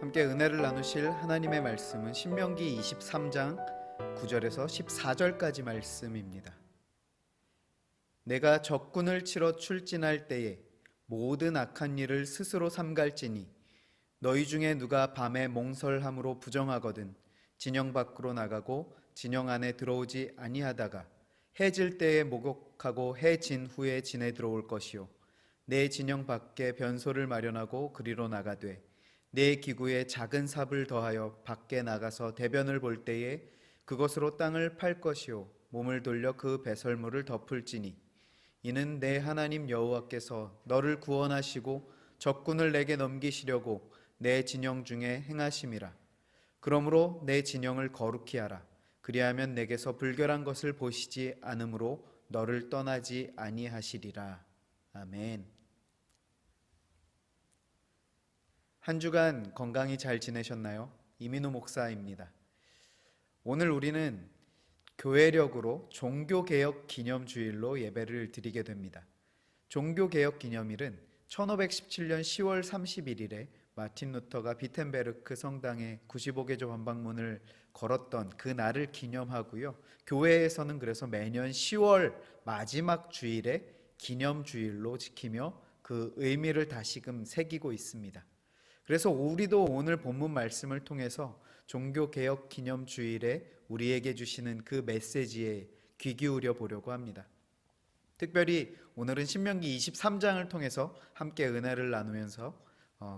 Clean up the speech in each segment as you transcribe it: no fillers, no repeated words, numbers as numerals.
함께 은혜를 나누실 하나님의 말씀은 신명기 23장 9절에서 14절까지 말씀입니다. 내가 적군을 치러 출진할 때에 모든 악한 일을 스스로 삼갈지니 너희 중에 누가 밤에 몽설함으로 부정하거든 진영 밖으로 나가고 진영 안에 들어오지 아니하다가 해 질 때에 목욕하고 해 진 후에 진에 들어올 것이요 내 진영 밖에 변소를 마련하고 그리로 나가되 내 기구에 작은 삽을 더하여 밖에 나가서 대변을 볼 때에 그것으로 땅을 팔 것이요 몸을 돌려 그 배설물을 덮을지니 이는 내 하나님 여호와께서 너를 구원하시고 적군을 내게 넘기시려고 내 진영 중에 행하심이라. 그러므로 내 진영을 거룩히 하라. 그리하면 내게서 불결한 것을 보시지 않으므로 너를 떠나지 아니하시리라. 아멘. 한 주간 건강히 잘 지내셨나요? 이민우 목사입니다. 오늘 우리는 교회력으로 종교개혁 기념주일로 예배를 드리게 됩니다. 종교개혁 기념일은 1517년 10월 31일에 마틴 루터가 비텐베르크 성당에 95개조 반박문을 걸었던 그 날을 기념하고요. 교회에서는 그래서 매년 10월 마지막 주일에 기념주일로 지키며 그 의미를 다시금 새기고 있습니다. 그래서 우리도 오늘 본문 말씀을 통해서 종교개혁 기념주일에 우리에게 주시는 그 메시지에 귀 기울여 보려고 합니다. 특별히 오늘은 신명기 23장을 통해서 함께 은혜를 나누면서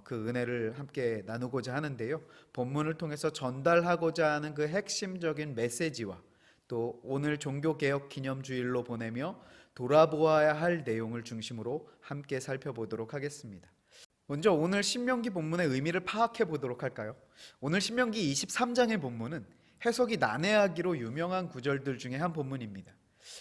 그 은혜를 함께 나누고자 하는데요. 본문을 통해서 전달하고자 하는 그 핵심적인 메시지와 또 오늘 종교개혁 기념주일로 보내며 돌아보아야 할 내용을 중심으로 함께 살펴보도록 하겠습니다. 먼저 오늘 신명기 본문의 의미를 파악해 보도록 할까요? 오늘 신명기 23장의 본문은 해석이 난해하기로 유명한 구절들 중에 한 본문입니다.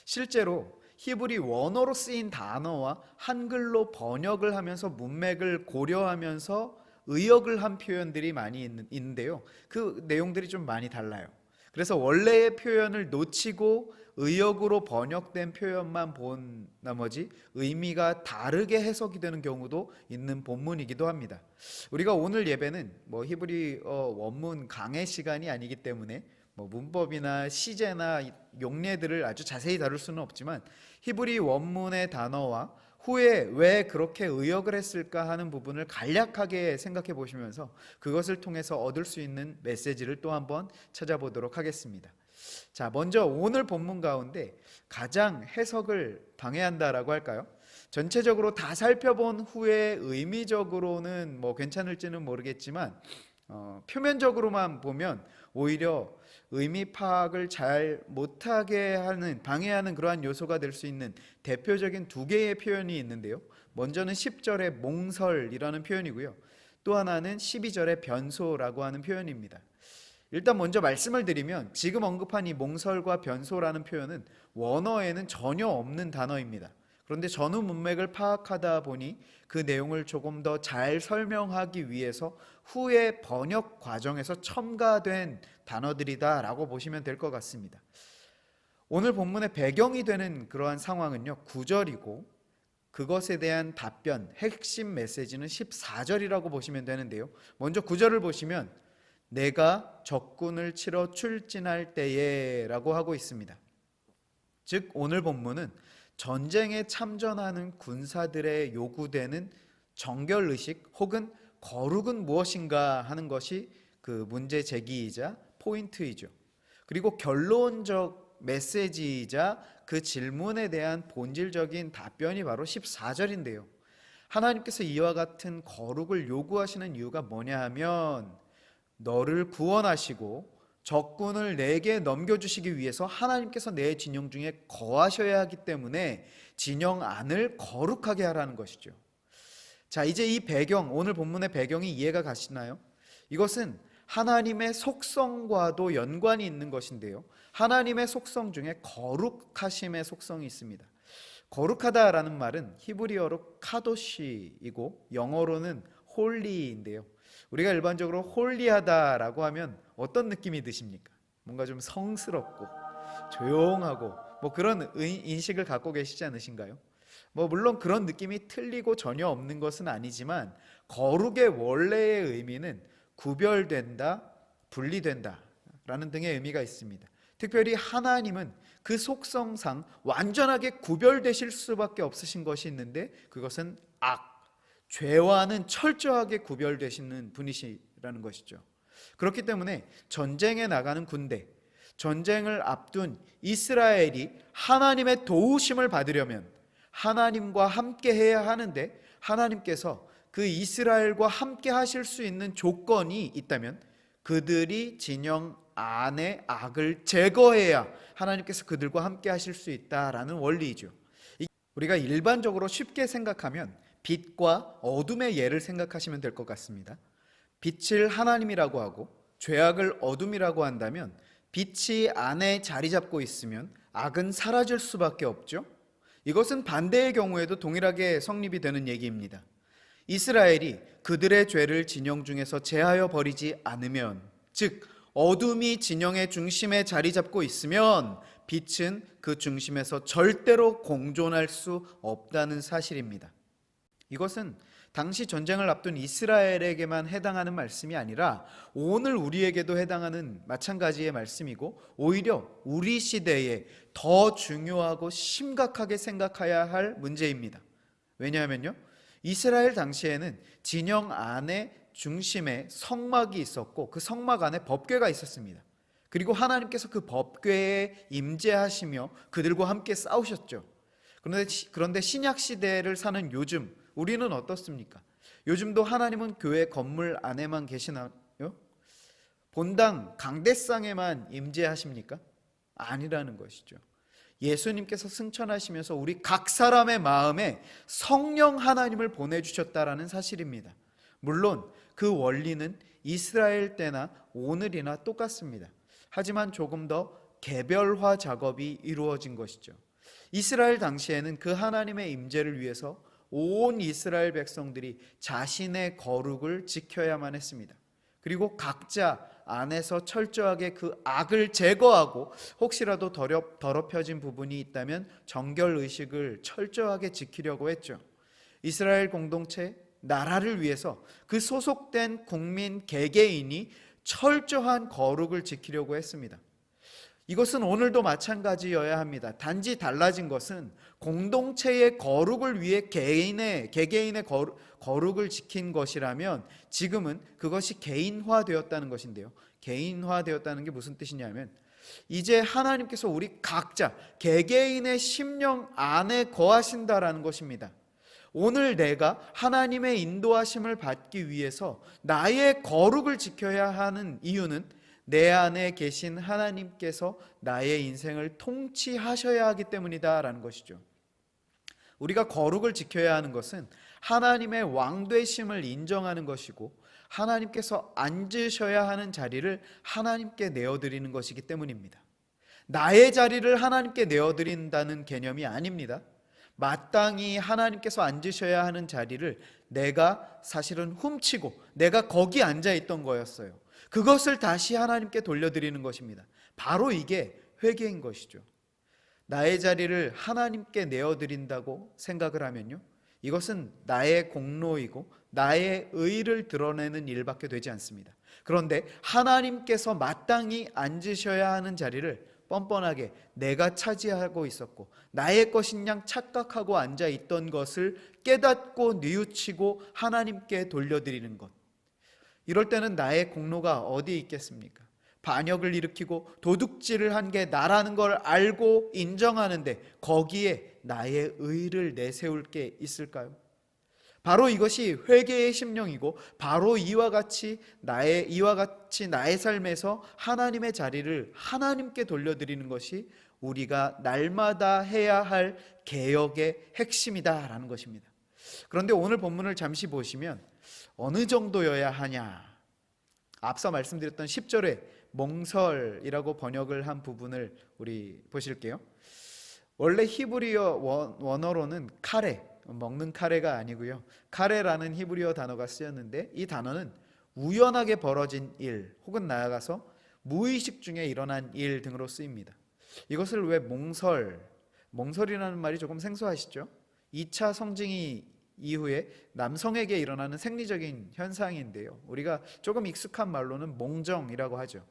실제로 히브리 원어로 쓰인 단어와 한글로 번역을 하면서 문맥을 고려하면서 의역을 한 표현들이 많이 있는데요. 그 내용들이 좀 많이 달라요. 그래서 원래의 표현을 놓치고 의역으로 번역된 표현만 본 나머지 의미가 다르게 해석이 되는 경우도 있는 본문이기도 합니다. 우리가 오늘 예배는 히브리 원문 강해 시간이 아니기 때문에 문법이나 시제나 용례들을 아주 자세히 다룰 수는 없지만 히브리 원문의 단어와 후에 왜 그렇게 의역을 했을까 하는 부분을 간략하게 생각해 보시면서 그것을 통해서 얻을 수 있는 메시지를 또 한번 찾아보도록 하겠습니다. 자, 먼저 오늘 본문 가운데 가장 해석을 방해한다라고 할까요? 전체적으로 다 살펴본 후에 의미적으로는 괜찮을지는 모르겠지만 표면적으로만 보면 오히려 의미 파악을 잘 못하게 하는, 방해하는 그러한 요소가 될 수 있는 대표적인 두 개의 표현이 있는데요. 먼저는 10절의 몽설이라는 표현이고요. 또 하나는 12절의 변소라고 하는 표현입니다. 일단 먼저 말씀을 드리면 지금 언급한 이 몽설과 변소라는 표현은 원어에는 전혀 없는 단어입니다. 그런데 전후 문맥을 파악하다 보니 그 내용을 조금 더 잘 설명하기 위해서 후에 번역 과정에서 첨가된 단어들이다라고 보시면 될 것 같습니다. 오늘 본문의 배경이 되는 그러한 상황은요, 9절이고 그것에 대한 답변, 핵심 메시지는 14절이라고 보시면 되는데요. 먼저 9절을 보시면 내가 적군을 치러 출진할 때에 라고 하고 있습니다. 즉 오늘 본문은 전쟁에 참전하는 군사들의 요구되는 정결의식 혹은 거룩은 무엇인가 하는 것이 그 문제 제기이자 포인트이죠. 그리고 결론적 메시지이자 그 질문에 대한 본질적인 답변이 바로 14절인데요. 하나님께서 이와 같은 거룩을 요구하시는 이유가 뭐냐 하면 너를 구원하시고 적군을 내게 넘겨주시기 위해서 하나님께서 내 진영 중에 거하셔야 하기 때문에 진영 안을 거룩하게 하라는 것이죠. 자, 이제 이 배경, 오늘 본문의 배경이 이해가 가시나요? 이것은 하나님의 속성과도 연관이 있는 것인데요. 하나님의 속성 중에 거룩하심의 속성이 있습니다. 거룩하다라는 말은 히브리어로 카도시이고 영어로는 홀리인데요. 우리가 일반적으로 홀리하다라고 하면 어떤 느낌이 드십니까? 뭔가 좀 성스럽고 조용하고 그런 인식을 갖고 계시지 않으신가요? 물론 그런 느낌이 틀리고 전혀 없는 것은 아니지만 거룩의 원래의 의미는 구별된다, 분리된다 라는 등의 의미가 있습니다. 특별히 하나님은 그 속성상 완전하게 구별되실 수밖에 없으신 것이 있는데, 그것은 죄와는 철저하게 구별되시는 분이시라는 것이죠. 그렇기 때문에 전쟁에 나가는 군대, 전쟁을 앞둔 이스라엘이 하나님의 도우심을 받으려면 하나님과 함께 해야 하는데, 하나님께서 그 이스라엘과 함께 하실 수 있는 조건이 있다면 그들이 진영 안의 악을 제거해야 하나님께서 그들과 함께 하실 수 있다라는 원리이죠. 우리가 일반적으로 쉽게 생각하면 빛과 어둠의 예를 생각하시면 될 것 같습니다. 빛을 하나님이라고 하고 죄악을 어둠이라고 한다면, 빛이 안에 자리 잡고 있으면 악은 사라질 수밖에 없죠. 이것은 반대의 경우에도 동일하게 성립이 되는 얘기입니다. 이스라엘이 그들의 죄를 진영 중에서 제하여 버리지 않으면, 즉 어둠이 진영의 중심에 자리 잡고 있으면 빛은 그 중심에서 절대로 공존할 수 없다는 사실입니다. 이것은 당시 전쟁을 앞둔 이스라엘에게만 해당하는 말씀이 아니라 오늘 우리에게도 해당하는 마찬가지의 말씀이고, 오히려 우리 시대에 더 중요하고 심각하게 생각해야 할 문제입니다. 왜냐하면요, 이스라엘 당시에는 진영 안에 중심에 성막이 있었고, 그 성막 안에 법궤가 있었습니다. 그리고 하나님께서 그 법궤에 임재하시며 그들과 함께 싸우셨죠. 그런데 신약 시대를 사는 요즘 우리는 어떻습니까? 요즘도 하나님은 교회 건물 안에만 계시나요? 본당 강대상에만 임재하십니까? 아니라는 것이죠. 예수님께서 승천하시면서 우리 각 사람의 마음에 성령 하나님을 보내주셨다라는 사실입니다. 물론 그 원리는 이스라엘 때나 오늘이나 똑같습니다. 하지만 조금 더 개별화 작업이 이루어진 것이죠. 이스라엘 당시에는 그 하나님의 임재를 위해서 온 이스라엘 백성들이 자신의 거룩을 지켜야만 했습니다. 그리고 각자 안에서 철저하게 그 악을 제거하고, 혹시라도 더럽혀진 부분이 있다면 정결의식을 철저하게 지키려고 했죠. 이스라엘 공동체, 나라를 위해서 그 소속된 국민 개개인이 철저한 거룩을 지키려고 했습니다. 이것은 오늘도 마찬가지여야 합니다. 단지 달라진 것은 공동체의 거룩을 위해 개개인의 거룩을 지킨 것이라면, 지금은 그것이 개인화되었다는 것인데요. 개인화되었다는 게 무슨 뜻이냐면, 이제 하나님께서 우리 각자 개개인의 심령 안에 거하신다라는 것입니다. 오늘 내가 하나님의 인도하심을 받기 위해서 나의 거룩을 지켜야 하는 이유는 내 안에 계신 하나님께서 나의 인생을 통치하셔야 하기 때문이다라는 것이죠. 우리가 거룩을 지켜야 하는 것은 하나님의 왕되심을 인정하는 것이고, 하나님께서 앉으셔야 하는 자리를 하나님께 내어드리는 것이기 때문입니다. 나의 자리를 하나님께 내어드린다는 개념이 아닙니다. 마땅히 하나님께서 앉으셔야 하는 자리를 내가 사실은 훔치고 내가 거기 앉아있던 거였어요. 그것을 다시 하나님께 돌려드리는 것입니다. 바로 이게 회개인 것이죠. 나의 자리를 하나님께 내어드린다고 생각을 하면요, 이것은 나의 공로이고 나의 의를 드러내는 일밖에 되지 않습니다. 그런데 하나님께서 마땅히 앉으셔야 하는 자리를 뻔뻔하게 내가 차지하고 있었고, 나의 것인 양 착각하고 앉아있던 것을 깨닫고 뉘우치고 하나님께 돌려드리는 것, 이럴 때는 나의 공로가 어디에 있겠습니까? 반역을 일으키고 도둑질을 한 게 나라는 걸 알고 인정하는데 거기에 나의 의를 내세울 게 있을까요? 바로 이것이 회개의 심령이고, 바로 이와 같이 나의 삶에서 하나님의 자리를 하나님께 돌려드리는 것이 우리가 날마다 해야 할 개혁의 핵심이다라는 것입니다. 그런데 오늘 본문을 잠시 보시면 어느 정도여야 하냐? 앞서 말씀드렸던 10절에 몽설이라고 번역을 한 부분을 우리 보실게요. 원래 히브리어 원어로는 카레, 먹는 카레가 아니고요, 카레라는 히브리어 단어가 쓰였는데, 이 단어는 우연하게 벌어진 일, 혹은 나아가서 무의식 중에 일어난 일 등으로 쓰입니다. 이것을 왜 몽설이라는 말이 조금 생소하시죠? 2차 성징이 이후에 남성에게 일어나는 생리적인 현상인데요. 우리가 조금 익숙한 말로는 몽정이라고 하죠.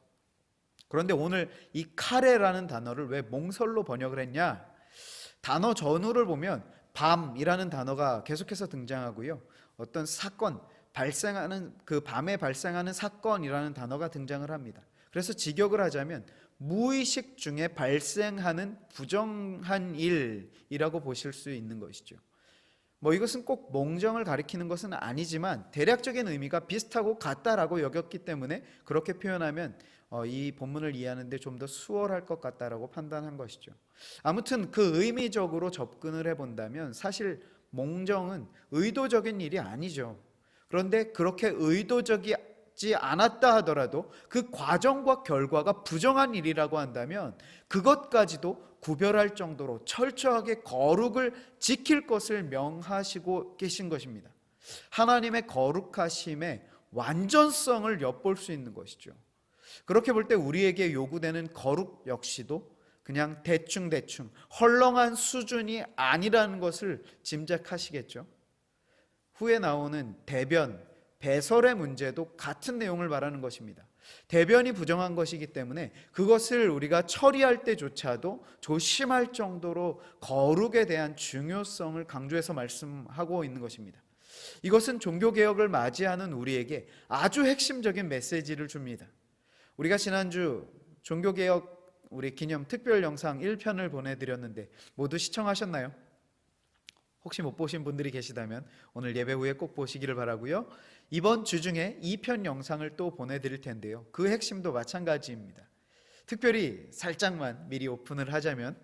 그런데 오늘 이 카레라는 단어를 왜 몽설로 번역을 했냐? 단어 전후를 보면 밤이라는 단어가 계속해서 등장하고요. 어떤 사건, 발생하는 그 밤에 발생하는 사건이라는 단어가 등장을 합니다. 그래서 직역을 하자면 무의식 중에 발생하는 부정한 일이라고 보실 수 있는 것이죠. 이것은 꼭 몽정을 가리키는 것은 아니지만 대략적인 의미가 비슷하고 같다라고 여겼기 때문에 그렇게 표현하면 이 본문을 이해하는데 좀 더 수월할 것 같다라고 판단한 것이죠. 아무튼 그 의미적으로 접근을 해본다면 사실 몽정은 의도적인 일이 아니죠. 그런데 그렇게 의도적이지 않았다 하더라도 그 과정과 결과가 부정한 일이라고 한다면 그것까지도 구별할 정도로 철저하게 거룩을 지킬 것을 명하시고 계신 것입니다. 하나님의 거룩하심의 완전성을 엿볼 수 있는 것이죠. 그렇게 볼 때 우리에게 요구되는 거룩 역시도 그냥 대충 헐렁한 수준이 아니라는 것을 짐작하시겠죠. 후에 나오는 대변, 배설의 문제도 같은 내용을 말하는 것입니다. 대변이 부정한 것이기 때문에 그것을 우리가 처리할 때조차도 조심할 정도로 거룩에 대한 중요성을 강조해서 말씀하고 있는 것입니다. 이것은 종교개혁을 맞이하는 우리에게 아주 핵심적인 메시지를 줍니다. 우리가 지난주 종교개혁 우리 기념 특별 영상 1편을 보내드렸는데 모두 시청하셨나요? 혹시 못 보신 분들이 계시다면 오늘 예배 후에 꼭 보시기를 바라고요. 이번 주 중에 2편 영상을 또 보내드릴 텐데요. 그 핵심도 마찬가지입니다. 특별히 살짝만 미리 오픈을 하자면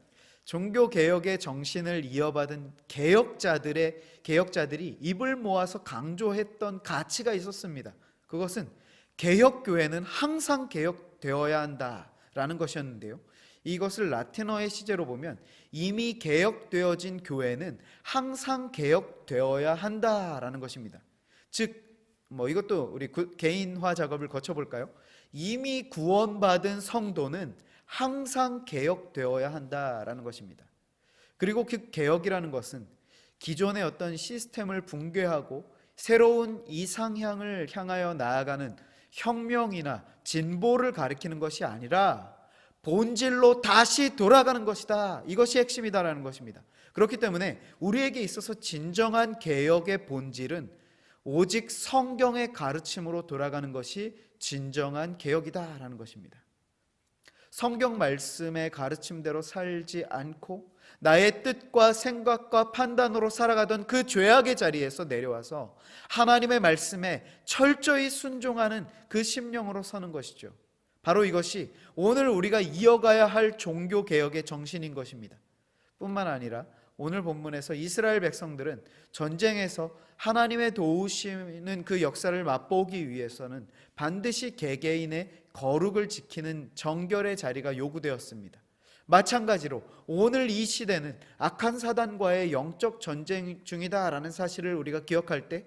종교개혁의 정신을 이어받은 개혁자들이 입을 모아서 강조했던 가치가 있었습니다. 그것은 개혁교회는 항상 개혁되어야 한다라는 것이었는데요. 이것을 라틴어의 시제로 보면 이미 개혁되어진 교회는 항상 개혁되어야 한다라는 것입니다. 즉 이것도 우리 개인화 작업을 거쳐볼까요? 이미 구원받은 성도는 항상 개혁되어야 한다라는 것입니다. 그리고 그 개혁이라는 것은 기존의 어떤 시스템을 붕괴하고 새로운 이상향을 향하여 나아가는 혁명이나 진보를 가리키는 것이 아니라 본질로 다시 돌아가는 것이다. 이것이 핵심이다라는 것입니다. 그렇기 때문에 우리에게 있어서 진정한 개혁의 본질은 오직 성경의 가르침으로 돌아가는 것이 진정한 개혁이다라는 것입니다. 성경 말씀의 가르침대로 살지 않고 나의 뜻과 생각과 판단으로 살아가던 그 죄악의 자리에서 내려와서 하나님의 말씀에 철저히 순종하는 그 심령으로 서는 것이죠. 바로 이것이 오늘 우리가 이어가야 할 종교개혁의 정신인 것입니다. 뿐만 아니라 오늘 본문에서 이스라엘 백성들은 전쟁에서 하나님의 도우시는 그 역사를 맛보기 위해서는 반드시 개개인의 거룩을 지키는 정결의 자리가 요구되었습니다. 마찬가지로 오늘 이 시대는 악한 사단과의 영적 전쟁 중이다라는 사실을 우리가 기억할 때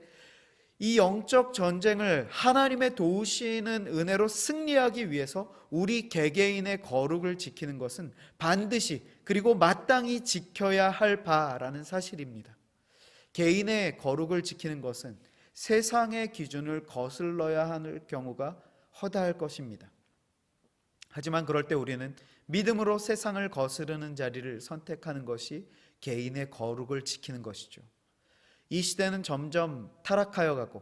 이 영적 전쟁을 하나님의 도우시는 은혜로 승리하기 위해서 우리 개개인의 거룩을 지키는 것은 반드시 그리고 마땅히 지켜야 할 바라는 사실입니다. 개인의 거룩을 지키는 것은 세상의 기준을 거슬러야 할 경우가 허다할 것입니다. 하지만 그럴 때 우리는 믿음으로 세상을 거스르는 자리를 선택하는 것이 개인의 거룩을 지키는 것이죠. 이 시대는 점점 타락하여 가고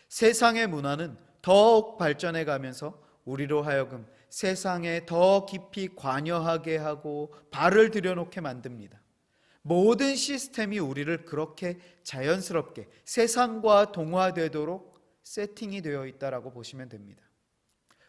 세상의 문화는 더욱 발전해 가면서 우리로 하여금 세상에 더 깊이 관여하게 하고 발을 들여놓게 만듭니다. 모든 시스템이 우리를 그렇게 자연스럽게 세상과 동화되도록 세팅이 되어 있다라고 보시면 됩니다.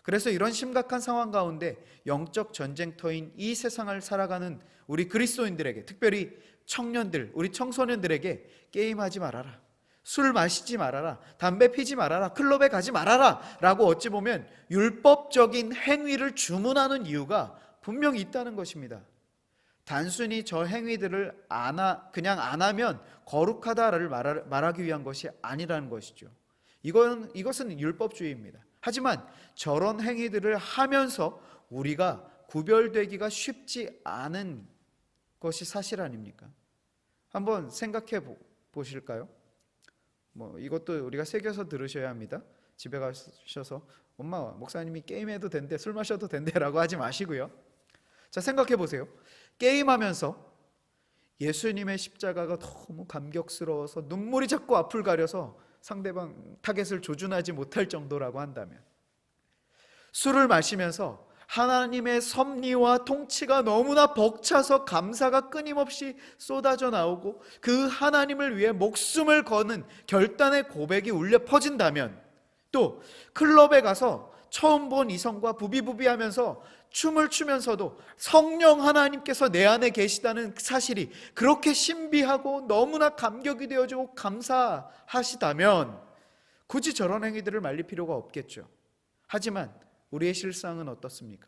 그래서 이런 심각한 상황 가운데 영적 전쟁터인 이 세상을 살아가는 우리 그리스도인들에게, 특별히 청년들, 우리 청소년들에게 게임하지 말아라, 술 마시지 말아라, 담배 피지 말아라, 클럽에 가지 말아라 라고 어찌 보면 율법적인 행위를 주문하는 이유가 분명히 있다는 것입니다. 단순히 저 행위들을 그냥 안 하면 거룩하다를 말하기 위한 것이 아니라는 것이죠. 이것은 율법주의입니다. 하지만 저런 행위들을 하면서 우리가 구별되기가 쉽지 않은 것이 사실 아닙니까? 한번 생각해 보실까요? 이것도 우리가 새겨서 들으셔야 합니다. 집에 가셔서 엄마, 목사님이 게임해도 된대, 술 마셔도 된대라고 하지 마시고요. 자, 생각해 보세요. 게임하면서 예수님의 십자가가 너무 감격스러워서 눈물이 자꾸 앞을 가려서 상대방 타겟을 조준하지 못할 정도라고 한다면, 술을 마시면서 하나님의 섭리와 통치가 너무나 벅차서 감사가 끊임없이 쏟아져 나오고 그 하나님을 위해 목숨을 거는 결단의 고백이 울려 퍼진다면, 또 클럽에 가서 처음 본 이성과 부비부비하면서 춤을 추면서도 성령 하나님께서 내 안에 계시다는 사실이 그렇게 신비하고 너무나 감격이 되어지고 감사하시다면 굳이 저런 행위들을 말릴 필요가 없겠죠. 하지만 우리의 실상은 어떻습니까?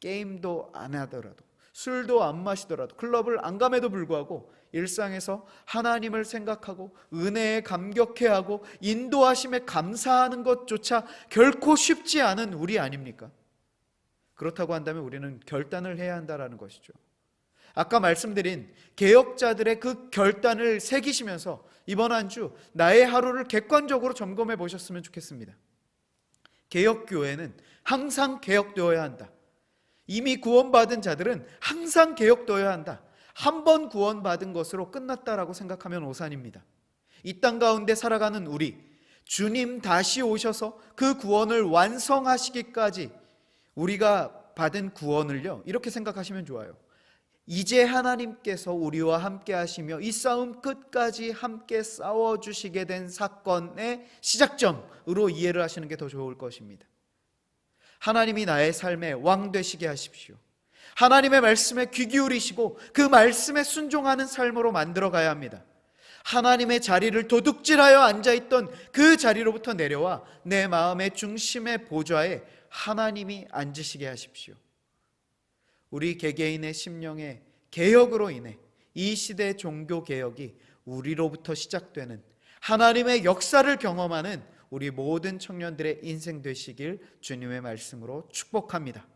게임도 안 하더라도, 술도 안 마시더라도, 클럽을 안 감에도 불구하고 일상에서 하나님을 생각하고 은혜에 감격해하고 인도하심에 감사하는 것조차 결코 쉽지 않은 우리 아닙니까? 그렇다고 한다면 우리는 결단을 해야 한다는 것이죠. 아까 말씀드린 개혁자들의 그 결단을 새기시면서 이번 한 주 나의 하루를 객관적으로 점검해 보셨으면 좋겠습니다. 개혁교회는 항상 개혁되어야 한다. 이미 구원받은 자들은 항상 개혁되어야 한다. 한 번 구원받은 것으로 끝났다라고 생각하면 오산입니다. 이 땅 가운데 살아가는 우리, 주님 다시 오셔서 그 구원을 완성하시기까지 우리가 받은 구원을요, 이렇게 생각하시면 좋아요. 이제 하나님께서 우리와 함께 하시며 이 싸움 끝까지 함께 싸워주시게 된 사건의 시작점으로 이해를 하시는 게 더 좋을 것입니다. 하나님이 나의 삶의 왕 되시게 하십시오. 하나님의 말씀에 귀 기울이시고 그 말씀에 순종하는 삶으로 만들어 가야 합니다. 하나님의 자리를 도둑질하여 앉아있던 그 자리로부터 내려와 내 마음의 중심의 보좌에 하나님이 앉으시게 하십시오. 우리 개개인의 심령의 개혁으로 인해 이 시대의 종교 개혁이 우리로부터 시작되는 하나님의 역사를 경험하는 우리 모든 청년들의 인생 되시길 주님의 말씀으로 축복합니다.